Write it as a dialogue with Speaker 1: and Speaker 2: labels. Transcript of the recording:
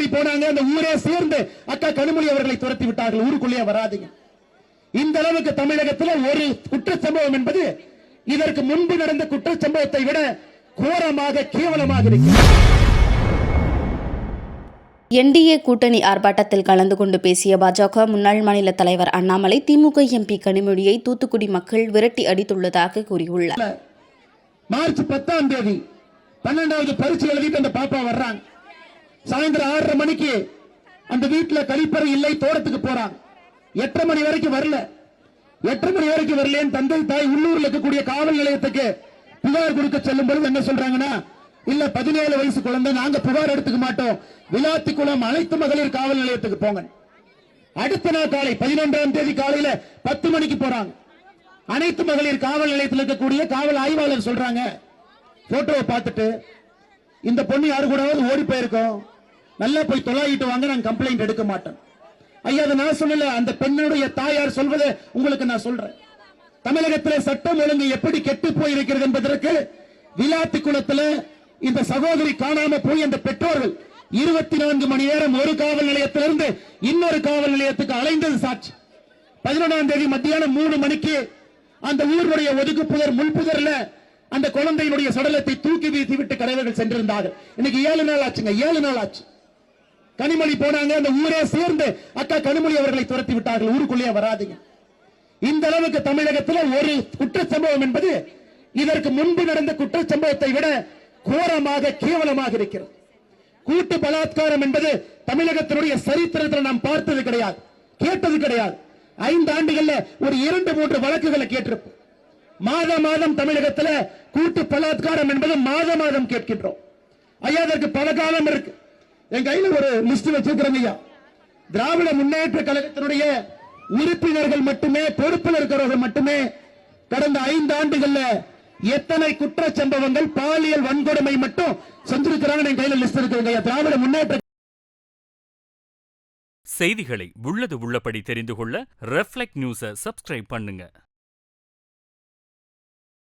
Speaker 1: கனிமொழி போனாங்க, அந்த ஊரே சேர்ந்து அக்கா கனிமொழி அவர்களை துரத்தி விட்டார்கள். ஊருக்குள்ளே வராதீங்க. இந்த அளவுக்கு தமிழகத்தில் ஒரு குற்ற சம்பவம் என்பது இதற்கு முன்பு நடந்த குற்ற சம்பவத்தை விட கோரமாக கேவலமாக இருக்கிறது.
Speaker 2: என்டிஏ கூட்டணி ஆர்ப்பாட்டத்தில் கலந்து கொண்டு பேசிய பாஜக முன்னாள் மாநில தலைவர் அண்ணாமலை திமுக எம்பி கனிமொழியை தூத்துக்குடி மக்கள் விரட்டி அடித்துள்ளதாக கூறியுள்ளார்.
Speaker 1: மார்ச் 10ஆம் தேதி 12வது பரீட்சை எழுதிட்டு அந்த பாப்பா வர்றாங்க. சாயந்தரம் 6:30 மணிக்கு அந்த வீட்டுல கழிப்பறை இல்லை, தோட்டத்துக்கு போறாங்க. 8:30 மணி வரைக்கும் வரல. 8:30 மணி வரைக்கும் வரலேன்னு தந்தை தாய் உள்ளூர்ல இருக்கக்கூடிய காவல் நிலையத்துக்கு புகார் கொடுக்க செல்லும் பொழுது என்ன சொல்றாங்கன்னா, இல்ல 17 வயசு குழந்தை, நாங்க புகார் எடுத்துக்க மாட்டோம், விளாத்திக்குளம் அனைத்து மகளிர் காவல் நிலையத்துக்கு போங்க. அடுத்த நாள் காலை 11ஆம் தேதி காலையில 10 மணிக்கு போறாங்க. அனைத்து மகளிர் காவல் நிலையத்தில் இருக்கக்கூடிய காவல் ஆய்வாளர் சொல்றாங்க, போட்டோவை பார்த்துட்டு இந்த பொண்ணு யாரு கூடவாவது ஓடி போயிருக்கோம், நல்லா போய் தொலாயிட்டு வாங்க, நாங்க கம்ப்ளைண்ட் எடுக்க மாட்டோம். ஐயா அதை நான் சொல்லல, அந்த பெண்ணுடைய தாயார் சொல்வதை உங்களுக்கு நான் சொல்றேன். தமிழகத்தில் சட்டம் ஒழுங்கு எப்படி கெட்டு போயிருக்கிறது என்பதற்கு விளாத்திக்குளத்தில் இந்த சகோதரி காணாம போய் அந்த பெற்றோர்கள் 24 மணி நேரம் ஒரு காவல் நிலையத்திலிருந்து இன்னொரு காவல் நிலையத்துக்கு அலைந்தது சாட்சி. 11ஆம் தேதி மத்தியானம் 3 மணிக்கு அந்த ஊருடைய ஒதுக்குப்புதர் முன்புதர்ல அந்த குழந்தையினுடைய சடலத்தை தூக்கி வீசி விட்டு கடவுள்கள் சென்றிருந்தார்கள். இன்னைக்கு 7 நாள் ஆச்சுங்க, 7 நாள் ஆச்சு. கனிமொழி போனாங்க, அந்த ஊரே சேர்ந்து அக்கா கனிமொழி அவர்களை துரத்தி விட்டார்கள். ஊருக்குள்ளே வராதீங்க. இந்த அளவுக்கு தமிழகத்தில் ஒரு குற்ற சம்பவம் என்பது இதற்கு முன்பு நடந்த குற்ற சம்பவத்தை விட கோரமாக கேவலமாக இருக்கிறது. கூட்டு பலாத்காரம் என்பது தமிழகத்தினுடைய சரித்திரத்தில் நாம் பார்த்தது கிடையாது, கேட்டது கிடையாது. 5 ஆண்டுகள்ல ஒரு 2-3 வழக்குகளை கேட்டிருப்போம். மாதம் தமிழகத்தில் கூட்டு பலாத்காரம் என்பது மாதம் கேட்கின்றோம். ஐயா அதற்கு பல காலம் இருக்கு. என் கையில ஒரு லிஸ்ட் வச்சிருக்கிறேன் ஐயா. திராவிட முன்னேற்ற கழகத்தினுடைய உறுப்பினர்கள் மட்டுமே, பொறுப்பில் இருக்கிறவர்கள் மட்டுமே கடந்த 5 ஆண்டுகள்ல எத்தனை குற்ற சம்பவங்கள் பாலியல் வன்கொடுமை மட்டும் செஞ்சிருக்கிறாங்க என் கையில லிஸ்ட் இருக்கு. திராவிட முன்னேற்ற
Speaker 3: செய்திகளை உள்ளது உள்ளபடி தெரிந்து கொள்ள ரெஃப்ளெக்ட் நியூஸை சப்ஸ்கிரைப் பண்ணுங்க.